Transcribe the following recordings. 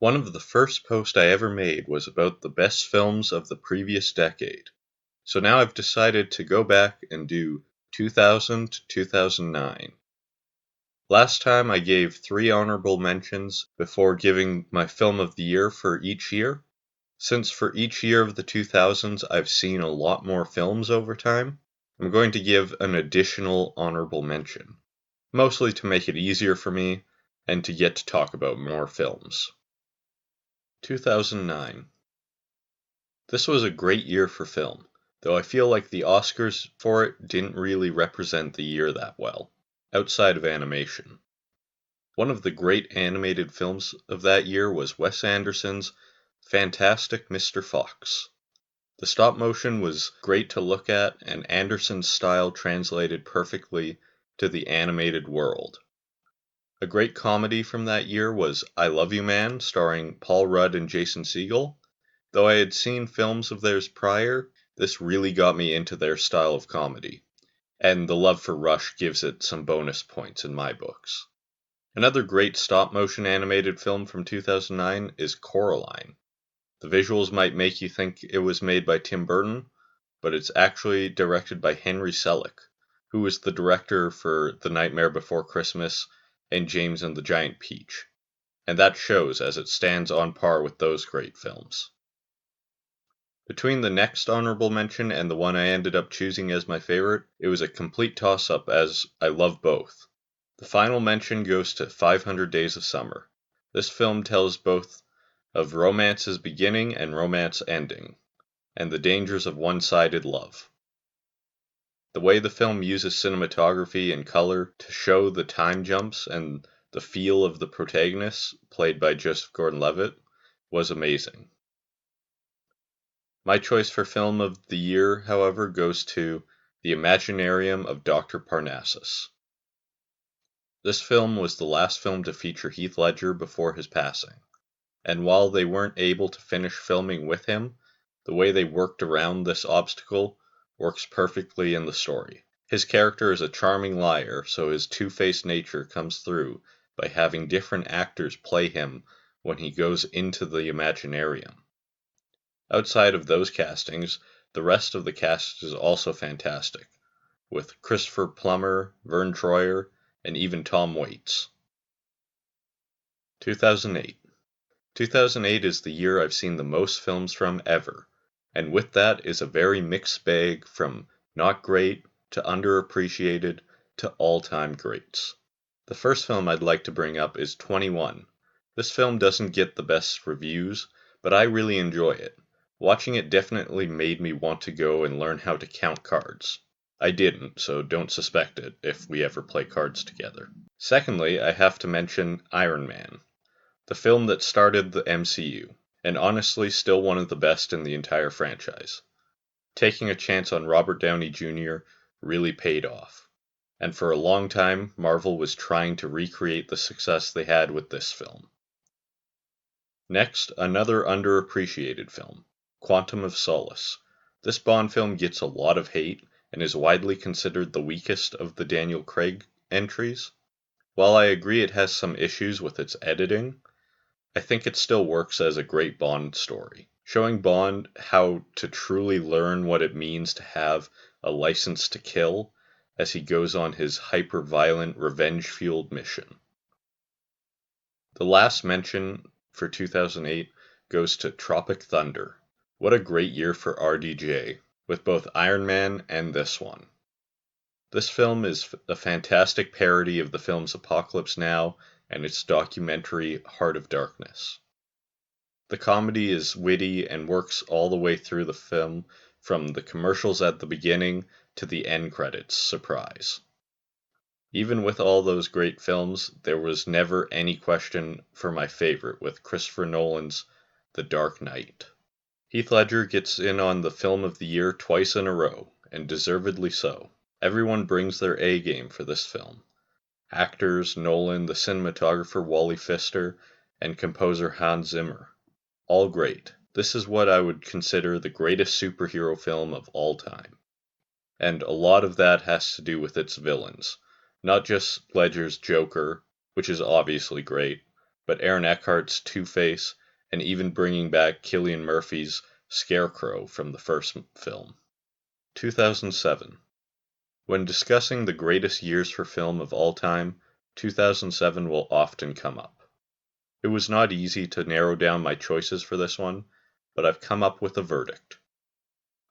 One of the first posts I ever made was about the best films of the previous decade. So now I've decided to go back and do 2000 to 2009. Last time I gave 3 honorable mentions before giving my film of the year for each year. Since for each year of the 2000s I've seen a lot more films over time, I'm going to give an additional honorable mention, mostly to make it easier for me and to get to talk about more films. 2009. This was a great year for film, though I feel like the Oscars for it didn't really represent the year that well, outside of animation. One of the great animated films of that year was Wes Anderson's Fantastic Mr. Fox. The stop motion was great to look at, and Anderson's style translated perfectly to the animated world. A great comedy from that year was I Love You Man, starring Paul Rudd and Jason Segel. Though I had seen films of theirs prior, this really got me into their style of comedy, and the love for Rush gives it some bonus points in my books. Another great stop-motion animated film from 2009 is Coraline. The visuals might make you think it was made by Tim Burton, but it's actually directed by Henry Selick, who was the director for The Nightmare Before Christmas and James and the Giant Peach, and that shows as it stands on par with those great films. Between the next honorable mention and the one I ended up choosing as my favorite, it was a complete toss-up as I love both. The final mention goes to 500 Days of Summer. This film tells both of romance's beginning and romance ending, and the dangers of one-sided love. The way the film uses cinematography and color to show the time jumps and the feel of the protagonist, played by Joseph Gordon-Levitt, was amazing. My choice for film of the year, however, goes to The Imaginarium of Dr. Parnassus. This film was the last film to feature Heath Ledger before his passing, and while they weren't able to finish filming with him, the way they worked around this obstacle works perfectly in the story. His character is a charming liar, so his two-faced nature comes through by having different actors play him when he goes into the Imaginarium. Outside of those castings, the rest of the cast is also fantastic, with Christopher Plummer, Vern Troyer, and even Tom Waits. 2008. 2008 is the year I've seen the most films from ever, and with that is a very mixed bag from not great to underappreciated to all-time greats. The first film I'd like to bring up is 21. This film doesn't get the best reviews, but I really enjoy it. Watching it definitely made me want to go and learn how to count cards. I didn't, so don't suspect it if we ever play cards together. Secondly, I have to mention Iron Man, the film that started the MCU, and honestly still one of the best in the entire franchise. Taking a chance on Robert Downey Jr. really paid off, and for a long time Marvel was trying to recreate the success they had with this film. Next, another underappreciated film, Quantum of Solace. This Bond film gets a lot of hate and is widely considered the weakest of the Daniel Craig entries. While I agree it has some issues with its editing, I think it still works as a great Bond story, showing Bond how to truly learn what it means to have a license to kill as he goes on his hyper-violent, revenge-fueled mission. The last mention for 2008 goes to Tropic Thunder. What a great year for RDJ, with both Iron Man and this one. This film is a fantastic parody of the films Apocalypse Now and its documentary Heart of Darkness. The comedy is witty and works all the way through the film, from the commercials at the beginning to the end credits surprise. Even with all those great films, there was never any question for my favorite with Christopher Nolan's The Dark Knight. Heath Ledger gets in on the film of the year twice in a row, and deservedly so. Everyone brings their A game for this film. Actors, Nolan, the cinematographer Wally Pfister, and composer Hans Zimmer. All great. This is what I would consider the greatest superhero film of all time. And a lot of that has to do with its villains. Not just Ledger's Joker, which is obviously great, but Aaron Eckhart's Two-Face, and even bringing back Cillian Murphy's Scarecrow from the first film. 2007. When discussing the greatest years for film of all time, 2007 will often come up. It was not easy to narrow down my choices for this one, but I've come up with a verdict.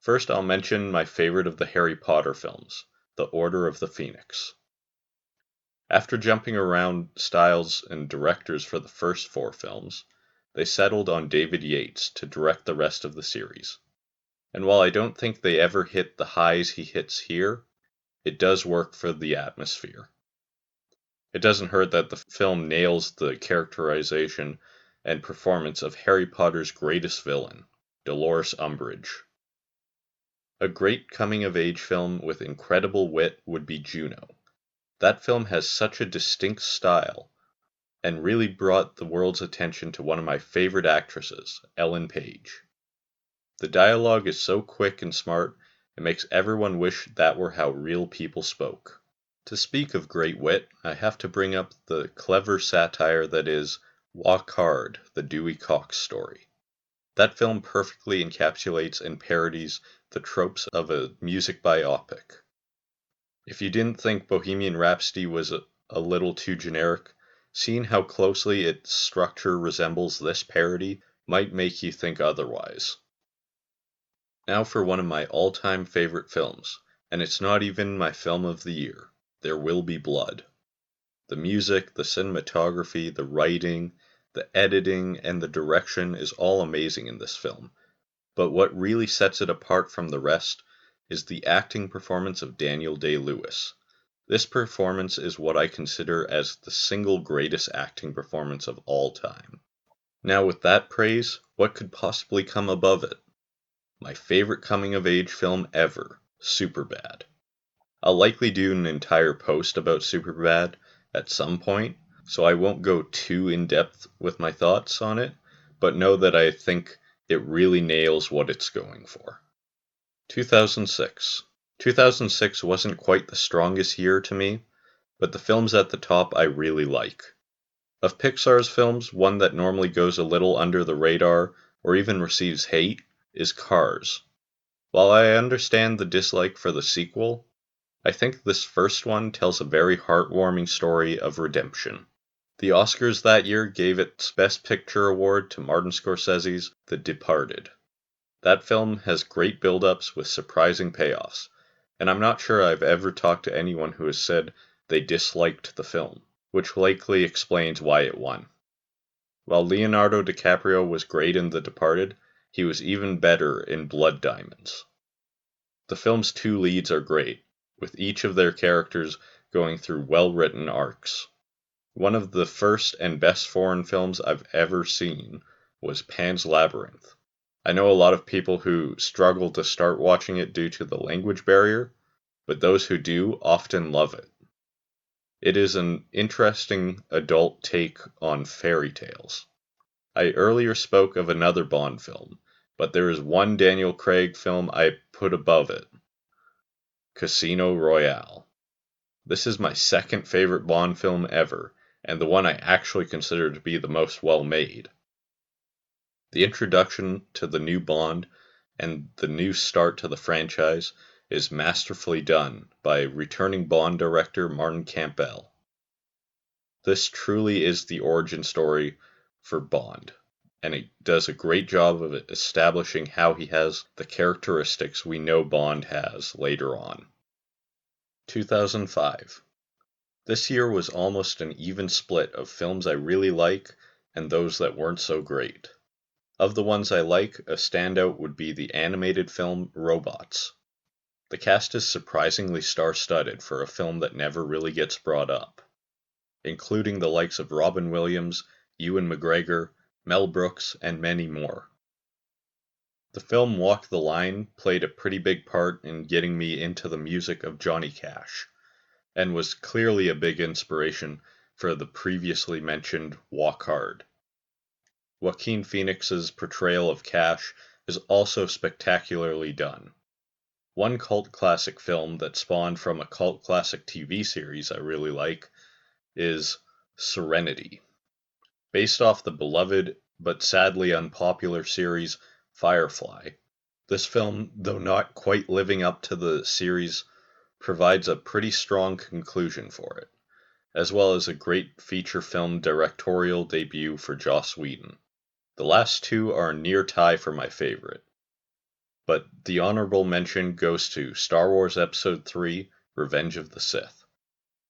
First, I'll mention my favorite of the Harry Potter films, The Order of the Phoenix. After jumping around styles and directors for the first 4 films, they settled on David Yates to direct the rest of the series. And while I don't think they ever hit the highs he hits here, it does work for the atmosphere. It doesn't hurt that the film nails the characterization and performance of Harry Potter's greatest villain, Dolores Umbridge. A great coming-of-age film with incredible wit would be Juno. That film has such a distinct style, and really brought the world's attention to one of my favorite actresses, Ellen Page. The dialogue is so quick and smart, it makes everyone wish that were how real people spoke. To speak of great wit, I have to bring up the clever satire that is Walk Hard, the Dewey Cox story. That film perfectly encapsulates and parodies the tropes of a music biopic. If you didn't think Bohemian Rhapsody was a little too generic, seeing how closely its structure resembles this parody might make you think otherwise. Now for one of my all-time favorite films, and it's not even my film of the year, There Will Be Blood. The music, the cinematography, the writing, the editing, and the direction is all amazing in this film. But what really sets it apart from the rest is the acting performance of Daniel Day-Lewis. This performance is what I consider as the single greatest acting performance of all time. Now with that praise, what could possibly come above it? My favorite coming-of-age film ever, Superbad. I'll likely do an entire post about Superbad at some point, so I won't go too in-depth with my thoughts on it, but know that I think it really nails what it's going for. 2006. 2006 wasn't quite the strongest year to me, but the films at the top I really like. Of Pixar's films, one that normally goes a little under the radar or even receives hate is Cars. While I understand the dislike for the sequel, I think this first one tells a very heartwarming story of redemption. The Oscars that year gave its Best Picture award to Martin Scorsese's The Departed. That film has great build-ups with surprising payoffs, and I'm not sure I've ever talked to anyone who has said they disliked the film, which likely explains why it won. While Leonardo DiCaprio was great in The Departed, he was even better in Blood Diamonds. The film's 2 leads are great, with each of their characters going through well-written arcs. One of the first and best foreign films I've ever seen was Pan's Labyrinth. I know a lot of people who struggle to start watching it due to the language barrier, but those who do often love it. It is an interesting adult take on fairy tales. I earlier spoke of another Bond film, but there is one Daniel Craig film I put above it, Casino Royale. This is my second favorite Bond film ever, and the one I actually consider to be the most well-made. The introduction to the new Bond and the new start to the franchise is masterfully done by returning Bond director Martin Campbell. This truly is the origin story for Bond, and it does a great job of establishing how he has the characteristics we know Bond has later on. 2005. This year was almost an even split of films I really like and those that weren't so great. Of the ones I like, a standout would be the animated film Robots. The cast is surprisingly star-studded for a film that never really gets brought up, including the likes of Robin Williams, Ewan McGregor, Mel Brooks, and many more. The film Walk the Line played a pretty big part in getting me into the music of Johnny Cash, and was clearly a big inspiration for the previously mentioned Walk Hard. Joaquin Phoenix's portrayal of Cash is also spectacularly done. One cult classic film that spawned from a cult classic TV series I really like is Serenity. Based off the beloved but sadly unpopular series Firefly, this film, though not quite living up to the series, provides a pretty strong conclusion for it, as well as a great feature film directorial debut for Joss Whedon. The last two are a near tie for my favorite, but the honorable mention goes to Star Wars Episode 3: Revenge of the Sith.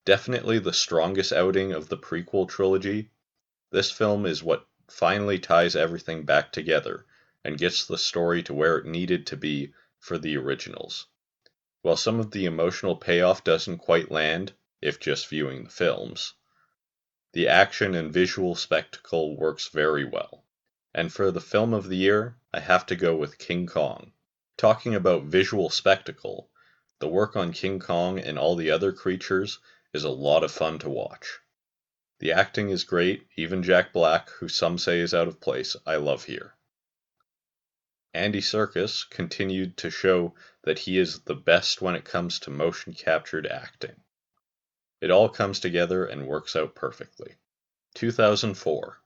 Definitely the strongest outing of the prequel trilogy. This film is what finally ties everything back together and gets the story to where it needed to be for the originals. While some of the emotional payoff doesn't quite land, if just viewing the films, the action and visual spectacle works very well. And for the film of the year, I have to go with King Kong. Talking about visual spectacle, the work on King Kong and all the other creatures is a lot of fun to watch. The acting is great, even Jack Black, who some say is out of place, I love here. Andy Serkis continued to show that he is the best when it comes to motion captured acting. It all comes together and works out perfectly. 2004.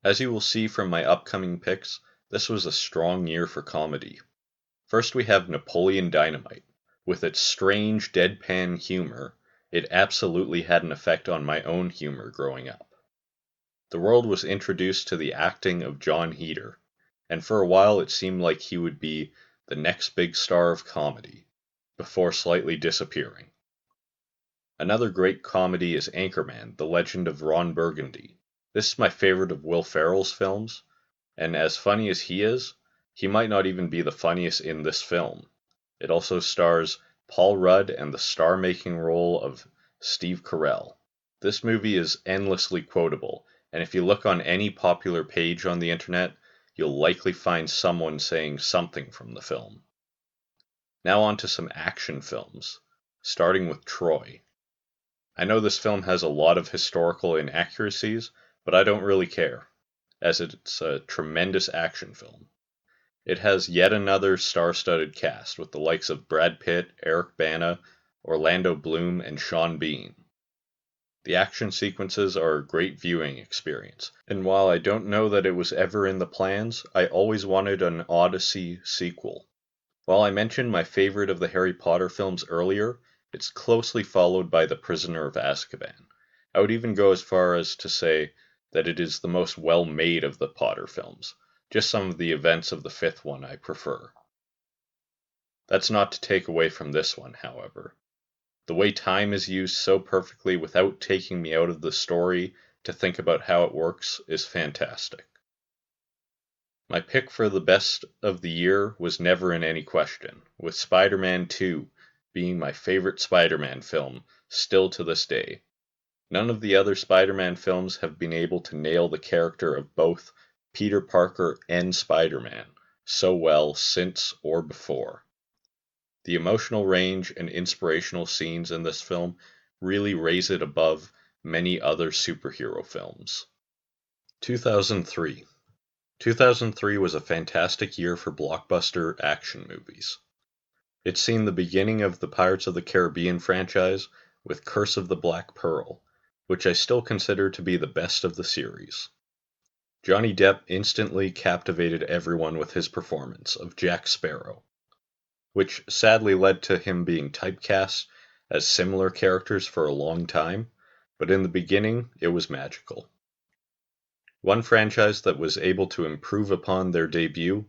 As you will see from my upcoming picks, this was a strong year for comedy. First we have Napoleon Dynamite. With its strange, deadpan humor, it absolutely had an effect on my own humor growing up. The world was introduced to the acting of Jon Heder, and for a while it seemed like he would be the next big star of comedy, before slightly disappearing. Another great comedy is Anchorman: The Legend of Ron Burgundy. This is my favorite of Will Ferrell's films, and as funny as he is, he might not even be the funniest in this film. It also stars Paul Rudd and the star-making role of Steve Carell. This movie is endlessly quotable, and if you look on any popular page on the internet, you'll likely find someone saying something from the film. Now on to some action films, starting with Troy. I know this film has a lot of historical inaccuracies, but I don't really care, as it's a tremendous action film. It has yet another star-studded cast with the likes of Brad Pitt, Eric Bana, Orlando Bloom, and Sean Bean. The action sequences are a great viewing experience, and while I don't know that it was ever in the plans, I always wanted an Odyssey sequel. While I mentioned my favorite of the Harry Potter films earlier, it's closely followed by The Prisoner of Azkaban. I would even go as far as to say that it is the most well-made of the Potter films. Just some of the events of the fifth one I prefer. That's not to take away from this one, however. The way time is used so perfectly without taking me out of the story to think about how it works is fantastic. My pick for the best of the year was never in any question, with Spider-Man 2 being my favorite Spider-Man film still to this day. None of the other Spider-Man films have been able to nail the character of both Peter Parker and Spider-Man so well since or before. The emotional range and inspirational scenes in this film really raise it above many other superhero films. 2003. 2003 was a fantastic year for blockbuster action movies. It's seen the beginning of the Pirates of the Caribbean franchise with Curse of the Black Pearl, which I still consider to be the best of the series. Johnny Depp instantly captivated everyone with his performance of Jack Sparrow, which sadly led to him being typecast as similar characters for a long time, but in the beginning it was magical. One franchise that was able to improve upon their debut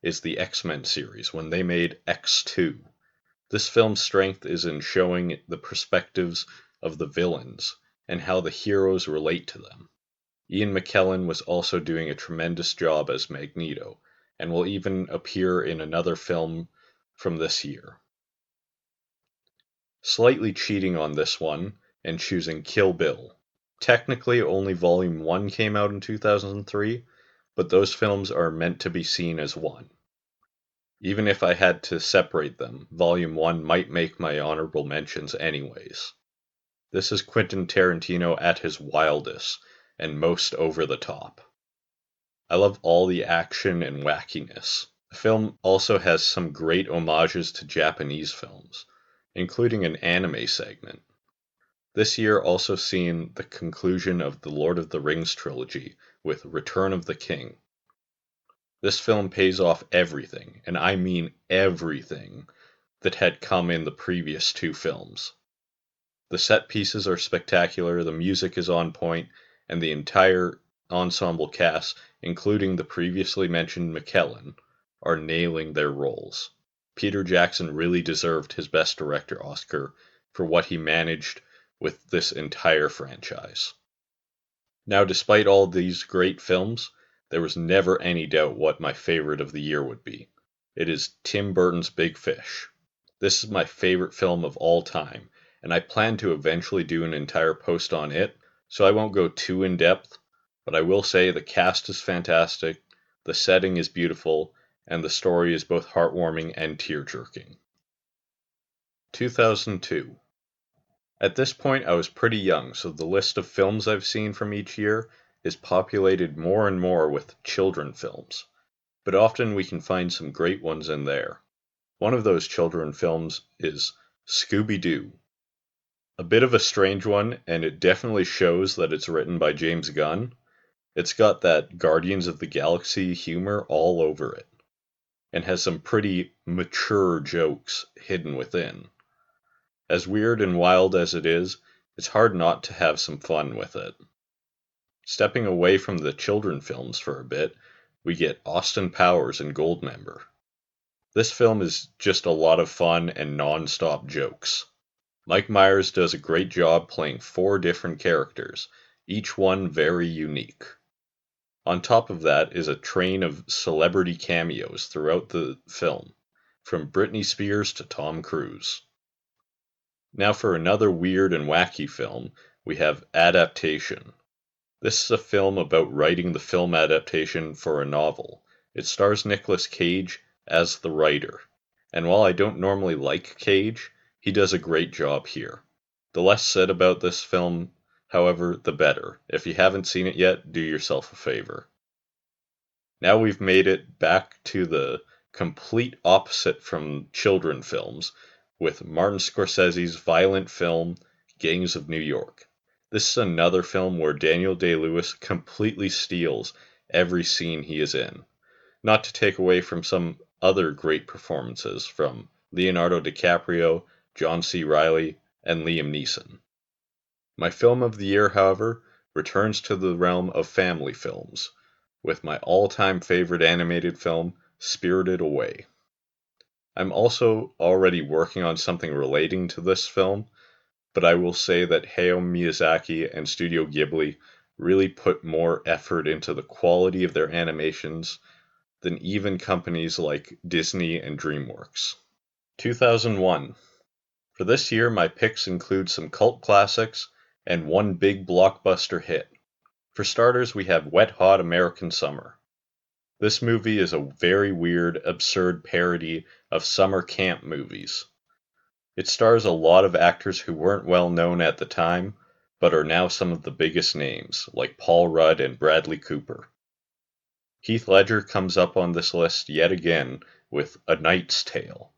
is the X-Men series when they made X2. This film's strength is in showing the perspectives of the villains and how the heroes relate to them. Ian McKellen was also doing a tremendous job as Magneto, and will even appear in another film from this year. Slightly cheating on this one and choosing Kill Bill. Technically only Volume 1 came out in 2003, but those films are meant to be seen as one. Even if I had to separate them, Volume 1 might make my honorable mentions anyways. This is Quentin Tarantino at his wildest and most over the top. I love all the action and wackiness. The film also has some great homages to Japanese films, including an anime segment. This year also seen the conclusion of the Lord of the Rings trilogy with Return of the King. This film pays off everything, and I mean everything, that had come in the previous two films. The set pieces are spectacular, the music is on point, and the entire ensemble cast, including the previously mentioned McKellen, are nailing their roles. Peter Jackson really deserved his Best Director Oscar for what he managed with this entire franchise. Now, despite all these great films, there was never any doubt what my favorite of the year would be. It is Tim Burton's Big Fish. This is my favorite film of all time, and I plan to eventually do an entire post on it, so I won't go too in depth, but I will say the cast is fantastic, the setting is beautiful, and the story is both heartwarming and tear-jerking. 2002. At this point I was pretty young, so the list of films I've seen from each year is populated more and more with children films, but often we can find some great ones in there. One of those children films is Scooby-Doo. A bit of a strange one, and it definitely shows that it's written by James Gunn. It's got that Guardians of the Galaxy humor all over it, and has some pretty mature jokes hidden within. As weird and wild as it is, it's hard not to have some fun with it. Stepping away from the children films for a bit, we get Austin Powers and Goldmember. This film is just a lot of fun and non-stop jokes. Mike Myers does a great job playing 4 different characters, each one very unique. On top of that is a train of celebrity cameos throughout the film, from Britney Spears to Tom Cruise. Now for another weird and wacky film, we have Adaptation. This is a film about writing the film adaptation for a novel. It stars Nicolas Cage as the writer, and while I don't normally like Cage, he does a great job here. The less said about this film, however, the better. If you haven't seen it yet, do yourself a favor. Now we've made it back to the complete opposite from children films, with Martin Scorsese's violent film, Gangs of New York. This is another film where Daniel Day-Lewis completely steals every scene he is in. Not to take away from some other great performances from Leonardo DiCaprio, John C. Reilly, and Liam Neeson. My film of the year, however, returns to the realm of family films, with my all-time favorite animated film, Spirited Away. I'm also already working on something relating to this film, but I will say that Hayao Miyazaki and Studio Ghibli really put more effort into the quality of their animations than even companies like Disney and DreamWorks. 2001. For this year, my picks include some cult classics and one big blockbuster hit. For starters, we have Wet Hot American Summer. This movie is a very weird, absurd parody of summer camp movies. It stars a lot of actors who weren't well known at the time, but are now some of the biggest names, like Paul Rudd and Bradley Cooper. Heath Ledger comes up on this list yet again with A Knight's Tale.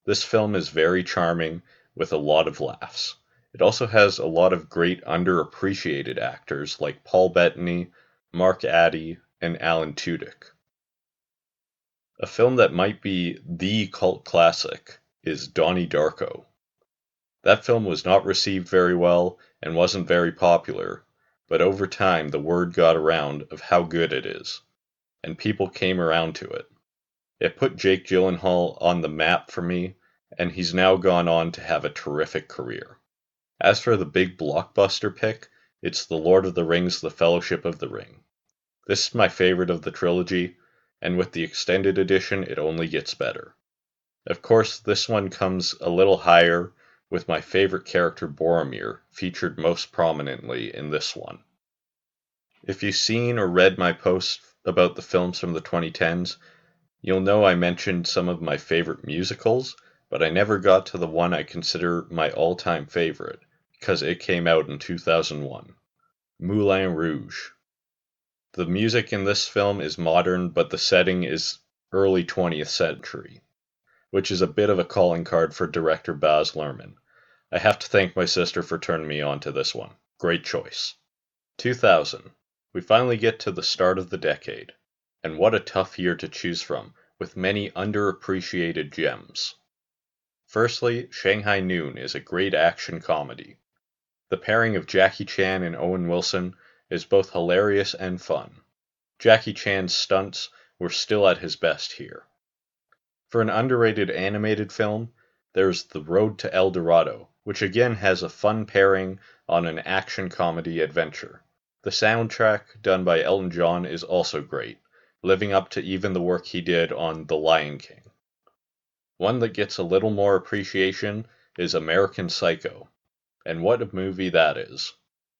This film is very charming, with a lot of laughs. It also has a lot of great underappreciated actors like Paul Bettany, Mark Addy, and Alan Tudyk. A film that might be the cult classic is Donnie Darko. That film was not received very well and wasn't very popular, but over time the word got around of how good it is, and people came around to it. It put Jake Gyllenhaal on the map for me, and he's now gone on to have a terrific career. As for the big blockbuster pick, it's The Lord of the Rings: The Fellowship of the Ring. This is my favorite of the trilogy, and with the extended edition it only gets better. Of course, this one comes a little higher, with my favorite character Boromir featured most prominently in this one. If you've seen or read my post about the films from the 2010s, you'll know I mentioned some of my favorite musicals, but I never got to the one I consider my all-time favorite, because it came out in 2001. Moulin Rouge. The music in this film is modern, but the setting is early 20th century, which is a bit of a calling card for director Baz Luhrmann. I have to thank my sister for turning me on to this one. Great choice. 2000. We finally get to the start of the decade. And what a tough year to choose from, with many underappreciated gems. Firstly, Shanghai Noon is a great action comedy. The pairing of Jackie Chan and Owen Wilson is both hilarious and fun. Jackie Chan's stunts were still at his best here. For an underrated animated film, there's The Road to El Dorado, which again has a fun pairing on an action comedy adventure. The soundtrack done by Elton John is also great, living up to even the work he did on The Lion King. One that gets a little more appreciation is American Psycho, and what a movie that is.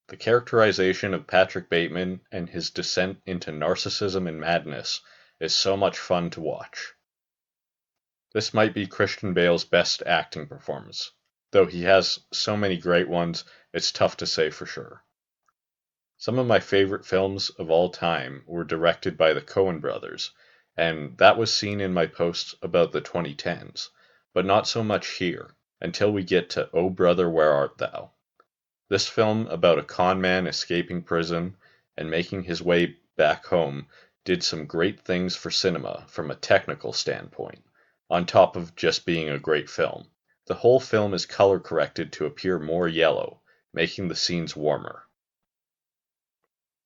The characterization of Patrick Bateman and his descent into narcissism and madness is so much fun to watch. This might be Christian Bale's best acting performance, though he has so many great ones, it's tough to say for sure. Some of my favorite films of all time were directed by the Coen brothers, and that was seen in my posts about the 2010s, but not so much here, until we get to Oh Brother, Where Art Thou? This film about a con man escaping prison and making his way back home did some great things for cinema from a technical standpoint, on top of just being a great film. The whole film is color corrected to appear more yellow, making the scenes warmer.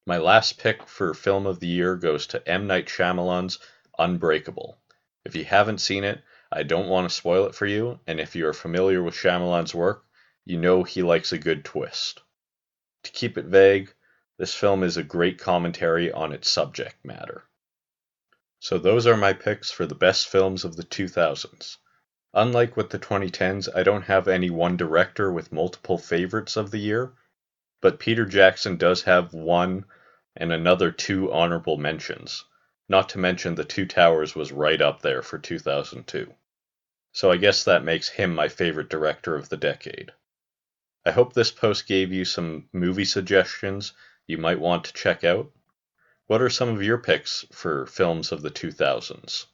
My last pick for film of the year goes to M. Night Shyamalan's Unbreakable. If you haven't seen it, I don't want to spoil it for you, and if you are familiar with Shyamalan's work, you know he likes a good twist. To keep it vague, this film is a great commentary on its subject matter. So those are my picks for the best films of the 2000s. Unlike with the 2010s, I don't have any one director with multiple favorites of the year, but Peter Jackson does have one and another two honorable mentions. Not to mention The Two Towers was right up there for 2002. So I guess that makes him my favorite director of the decade. I hope this post gave you some movie suggestions you might want to check out. What are some of your picks for films of the 2000s?